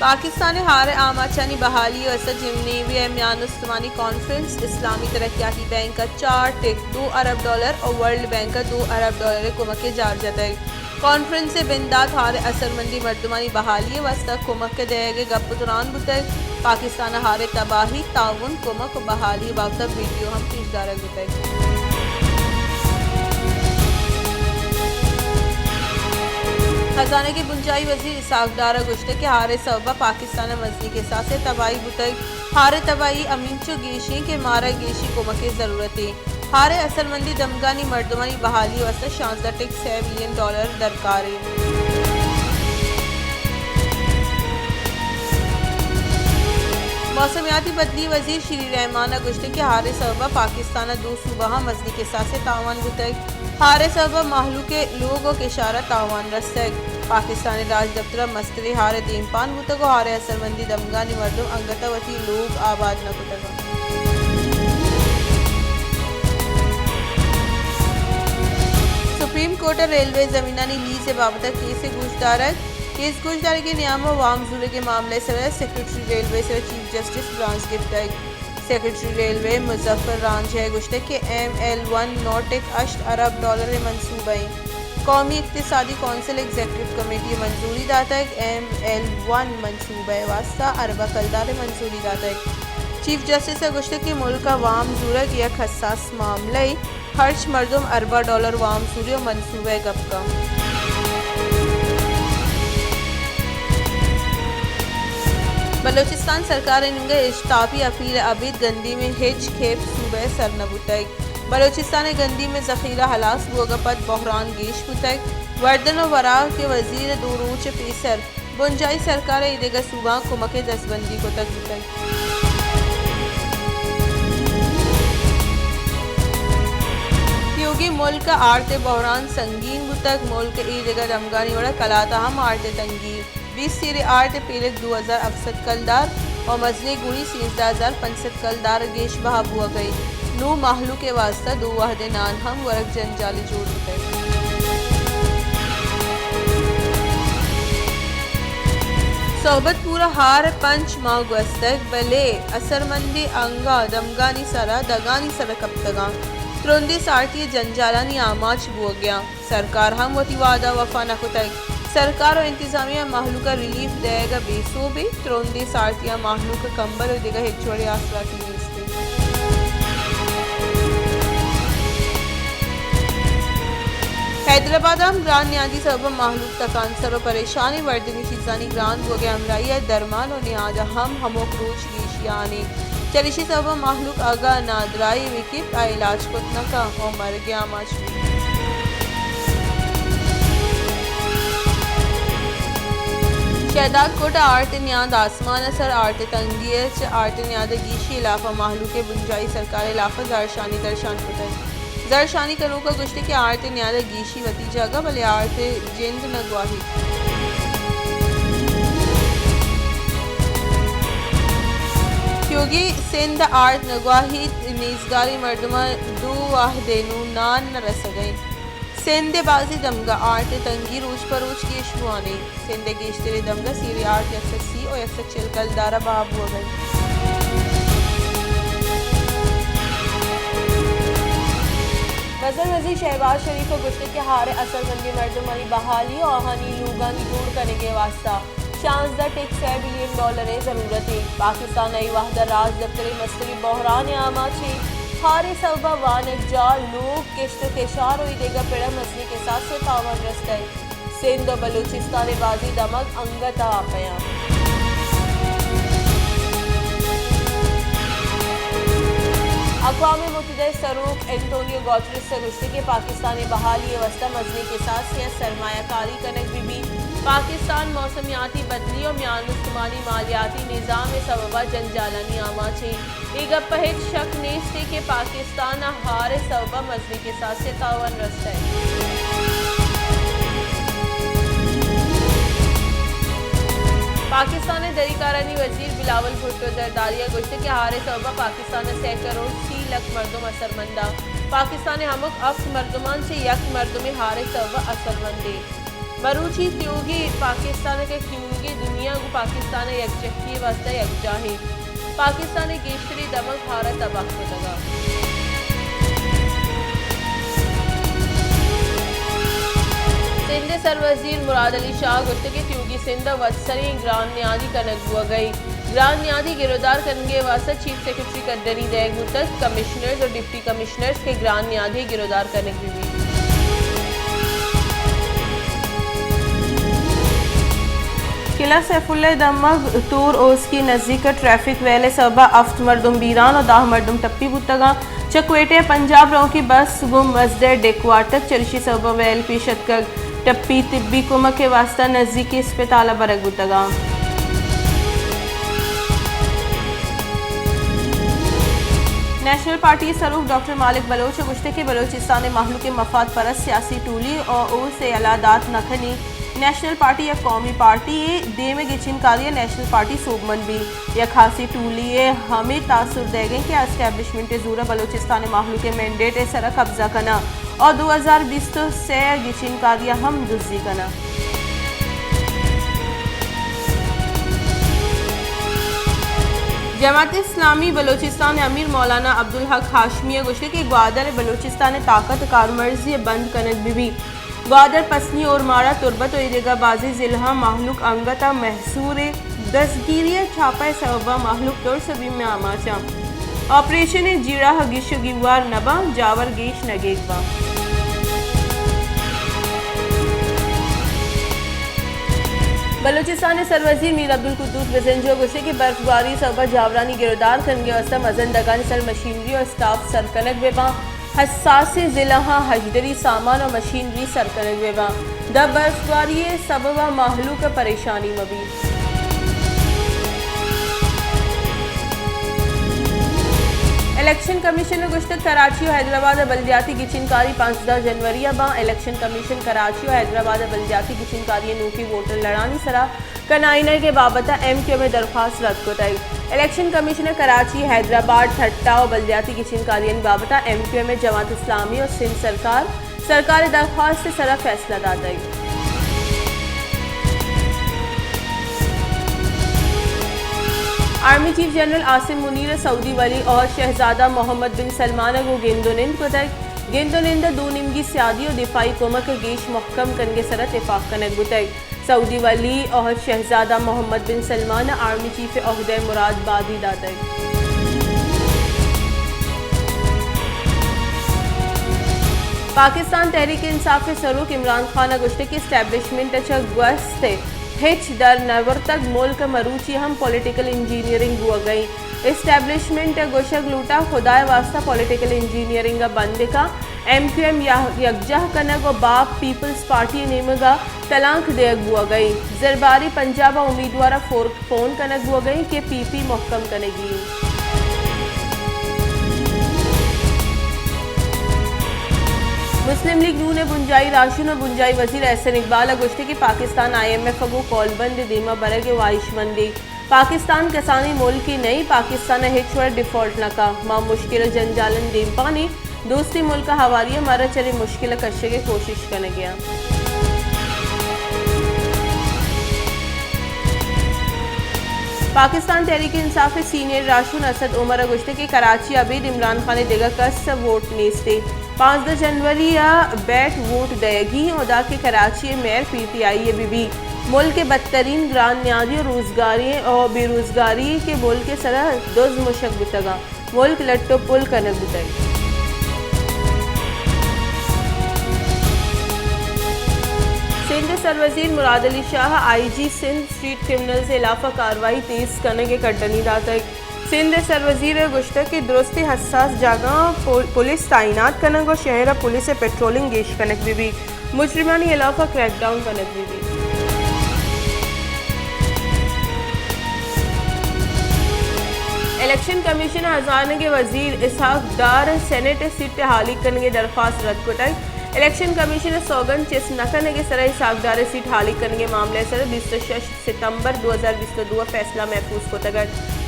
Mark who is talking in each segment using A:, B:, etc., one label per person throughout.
A: पाकिस्तान हार आमाचानी बहाली वसत जिमनीवी म्यान उस्मानी कॉन्फ्रेंस इस्लामी तरक्याती बैंक का 4 टिक $2 अरब और वर्ल्ड बैंक का $2 अरब कुमक के जार जाता है। कॉन्फ्रेंस से बिंदात हार असरमंदी मर्दमानी बहाली वस्ता कुमक के देगे गप दौरान बुतक पाकिस्तान हार तबाही ताउन कुमक बहाली बाबत वीडियो हम पेशदार बुतक। खजाने के बुंजाई वजीर इसाक डारा गुश्ते के हारे सबा पाकिस्तान मजनी के साथ तबाही बुतक हारे तबाही अमीनचो गेशी के मारा गेशी कुमक की जरूरत है। हारे असरमंदी दमगानी मर्दमानी बहाली वस्ता 66.6 बिलियन डॉलर दरकार है। मौसमियाती बदली वजीर श्री रहमाना गुश्ते के हारे सबा पाकिस्तान दो सूबा मजनी के साथ तावान बुतक हारे सबा माहलू के लोगों के इशारा तावान रस्तक पाकिस्तानी राज दफ्तर मस्तरी हारे दीमपान बुतगो हारे असरमंदी दमगानी मर्दम अंगतावती लोग आबाद न बुतगो। सुप्रीम कोर्ट रेलवे जमीनानी ली से बाबत केस गुजदारी के नियाम वाम जुले के मामले से सेक्रेटरी रेलवे से चीफ जस्टिस ब्रांच गिफ्ट सेक्रेटरी रेलवे मुजफ्फर रांझ है गुश्ते के ML1 नोटिक $8 अरब मनसूबा कौमी इक्तिसादी कौंसिल एग्जीक्यूटिव कमेटी मंजूरी दाता है। ML1 मनसूबा वास्ता अरबा कलदार मंजूरी दाता है। चीफ जस्टिस गुश्ते के मुल्क का वाम जूरा की एक हसास मामला खर्च मरदम $4 वाम सूर्य मनसूबा गपका। बलोचिस्तान सरकार ने इश्ताफी अपील अबिद गंदी में हिच खेप सूबे सरनबुतक बलोचिस्तान गंदी में जखीरा हलास वगपत बहरान गेश बुतक वर्दन वरा के वजीर दूरूच पेसर बुंजाई सरकार ईदेगा सूबा कुमक दसबंदी को तक बुतक। क्योंकि मुल्क का आरते बहरान संगीन बुतक मुल्क ईदेगा दमगानी वड़ा कलाता हम आरते तंगीर 20 सिरे आर्ट पेलक 2000 अफसद कलदार और मजले गुड़ी 13,500 कलदार गेश बहा बुआ गई नू माहलू के वास्ता दो वाहदे नान हम वर्क जंजाली जोड़ गए। सोबत पूरा हार पंच माह गुस्तक बले असरमंदी अंगा दमगानी सरा दगानी सरा कप्तगा त्रुंदी सारती जंजालानी आमाच बुआ गया सरकार हम वती वादा वफा न कुतक सरकार और इंतजामिया माहलू का रिलीफ देगा बेसूबे त्रोंदे सारतिया माहलू का कंबल और देगा हिचोड़े आसरा की नीस्ते। हैदराबाद हम ग्रान न्यादी सब माहलू तकान सर परेशानी वर्दनी शिजानी ग्रान हो गया हमराई दरमान और न्यादा हम हमोक रोच गेशियाने चलिशी सब माहलूक आगा नादराई विकिप आ इलाज कुतना का और मर गया माच शहदाद कोटा आर्ट न्याद आसमान असर आर्ट तंगियच आर्ट न्याद गीशी इलाफा माहलू के बुंजाई सरकार इलाफा जरशानी दरशान कुतल जरशानी करूँ का गुश्ते के आर्ट न्याद गीशी वती जगह भले आर्ट जिंद नगवाही क्योंकि सिंध आर्ट नगवाही नीजगारी मर्दमा दो वाहदेनू नान न रस गई सेंदे बाजी दमगा आर्ट तंगी रोज पर रोज की शुआने सेंदे गेश्तरे दमगा सीरी आर्ट यफसी और यफक चिलकल दारा बाब हो गए। वज़न वज़ीर शहबाज शरीफ और गुश्ते के हारे असरमंदी मर्दमानी बहाली और हानी लूगानी दूर करने के वास्ता 66.6 बिलियन डॉलर ज़रूरत है। पाकिस्तान नई वाहदा राज दफ्तर मस्तरी बहरान आमा छे हारे सबा वानक जा लोग किश्त केशार हुई देगा पेड़ा मसली के साथ से तावन रस्ता है सिंध और बलूचिस्तान बाजी दमक अंगता आपया। अक़वाम मुत्तहिदा सरूक एंटोनियो गुतेरेस से गुश्ते के पाकिस्तानी बहाली वस्ता मजनी के साथ से सरमायाकारी कनक भी पाकिस्तान मौसमियाती बदली और म्यान उस्मानी मालियाती निज़ाम सबबा जंजालानी आमा छे एक पहच शक नेस्ते के पाकिस्तान हार सबबा मजनी के साथ से तावन रस्ता है। पाकिस्तान दरीकारानी वजीर बिलावल भुट्टो जरदारिया गुश्ते के हारे सबबा पाकिस्तान 100 करोड़ 30 लाख मरदम असरमंदा पाकिस्तान हमक अफ्त मरदमान से यक मरदम हारे सबबा असरमंदे मरूची त्योगी पाकिस्तान के क्योंकि दुनिया को पाकिस्तान यकजहती वास्ते यकजा है पाकिस्तान गेशरी दमक भारत तबाह को लगा। सिंध सरवजीर मुराद अली शाह गुफ्त के त्योगी सिंध वत्सरी ग्रान न्यादी कनक हुआ गई ग्रान न्यादी गिरफ्तार करने वास्ते चीफ सेक्रेटरी कदरी देग तक कमिश्नर्स और डिप्टी कमिश्नर्स के ग्रान न्यादी गिरफ्तार करने की हुई। किला सैफुल्लाह दमग तूर ओस की नज़दीक ट्रैफिक वेले सबा अफ्त मरदुम बीरान और दाह मरदुम टप्पी बुतगा चकवेटे पंजाब रों की बस गुम मजदे डेकवाटक चरशी सबा वेल पीशत का टप्पी तिब्बी कुमा के वास्ता नज़दीकी अस्पताल बरक बुतगा। नेशनल पार्टी सरूफ डॉक्टर मालिक बलोच गुश्ते के बलोचिस्तान महलूक मफाद परस्त सियासी टूली और से अलादात नखनी नेशनल पार्टी या कौमी पार्टी दे में गिचिन कालिया नेशनल पार्टी सोबमन भी या खासी टूली हमें तासुर देंगे कि एस्टेब्लिशमेंट जूरा बलोचिस्तान महलूक मैंडेट सरा कब्जा करना और 2020 से गिचिन कालिया हम दुजी करना। जमात इस्लामी बलोचिस्तान अमीर मौलाना अब्दुल हक हाशमी गुश्ते के ग्वादर बलोचिस्तान ताकत कारमर्जी बंद कनक बीबी ग्वादर पसनी और मारा तुरबत और इरेगाबाजी जिला महलूक अंगता महसूर दसगिरी छापा सबा महलूक तौर सभी में आमाचा ऑपरेशन जीरा हगिश गिवार नबा जावर गेश नगेगवा। बलोचिस्तान सरवजीर मीर अब्दुल कुद्दूस बेजंजो गुस्से की बर्फबारी सबा जावरानी गिरफ्तार करने वास्ते मजन दगानी सर मशीनरी और स्टाफ सरकनक बेबा हसास जिला हजदरी सामान और मशीनरी सरकनक बेबा द बर्फबारी सबबा महलूक परेशानी मबी। इलेक्शन कमीशन गुश्त कराची और हैदराबाद बल्दियाती गिचिनकारी 15 जनवरी बा इलेक्शन कमीशन कराची और हैदराबाद बल्दियाती गिचिनकारी नूकी वोटर लड़ानी सरा कनाइना के बाबत MQ में दरख्वास्त रद्द को तय। इलेक्शन कमीशन कराची हैदराबाद ठट्टा और बल्दियाती गिचिनकारी बाबत MQ में जमात इस्लामी और सिंध सरकार दरख्वास्त से सरा फैसला दाता। Army chief general Asim Munir Saudi वली और शहजादा मोहम्मद बिन सलमान को गेंदोनिंद को तक गेंदोनिंद दो निमगी सियादी और दिफाई कोमक गेश महकम कनगे सर इतफाक कनक बुतई सऊदी वली और शहजादा मोहम्मद बिन सलमान आर्मी चीफ ओहदे मुराद बादी दातई। पाकिस्तान तहरीक इंसाफ सरूक इमरान खान गुश्ते की स्टैब्लिशमेंट गस्ते हिच दर नवर तक मुल्क मरूची हम पॉलिटिकल इंजीनियरिंग हुआ गई इस्टेब्लिशमेंट गोशक लूटा खुदाए वास्ता पॉलिटिकल इंजीनियरिंग बंद का MQM यकजह कनक और बाप पीपल्स पार्टी नेमगा तलाक देग हुआ गई जरबारी पंजाब उम्मीदवार फोन कनक हुआ गई कि PP मुहकम कनेगी। मुस्लिम लीग नू ने बुंजाई राशन और बुंजाई वजीर एहसन इकबाल गुश्ते की पाकिस्तान IMF को कॉलबंद दीमा बरग वाइशमंदी पाकिस्तान कसानी मुल्क की नई पाकिस्तान हिचवर डिफॉल्ट नका मां मुश्किल जंजालन दीम पानी दोस्ती मुल्क हवाली हमारा चले मुश्किल कशे की कोशिश करने गया। पाकिस्तान तहरीक इंसाफ सीनियर राशन असद उमर गुश्ते की कराची अबीद इमरान खान देगा कस वोट नेस्ते 5 जनवरी बैठ वोट देगी उदा के कराची मेयर PTI बीबी मुल्क के बदतरीन ग्रान न्याजी और रोजगारी और बेरोजगारी के बोल के सरा दोज मुशक बुतगा मुल्क लट्टो पुल कनक बुतई। सिंध सरवजीर Murad Ali Shah IG Sindh street criminal से इलाफा कार्रवाई तेज करने के कटनी दातक सिंध सरवजीर गुश्त की दुरुस्ती हसास जगह पुलिस तैनात कनक और शहर पुलिस पेट्रोलिंग गेश कनक भी मुजरिमानी इलाफा क्रैकडाउन कनक भी। इलेक्शन कमीशन हजारने के वजीर इसहाक डार सेनेट सीट हाली करने की दरख्वास्त रद्द कोटाई इलेक्शन कमीशन सौगन चेस नकने के सर इसहाकदार सीट हाली करने के मामले सर 26 सितंबर 2022 फैसला महफूज को तगड़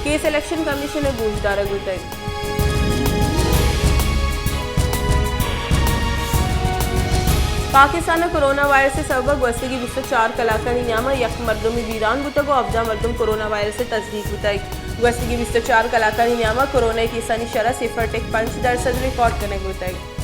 A: केस इलेक्शन कमीशन ने गूंजदार गुतई। पाकिस्तान कोरोना वायरस से सबक वस्तगी 24 कलाकानी न्यामा यक मरदमी वीरान बुतगो अफजा मरदम कोरोना वायरस से तस्दीक बुतई वस्तगी 24 कलाकानी न्यामा कोरोना की सनी शरह 0.5% रिकॉर्ड करने बुतई।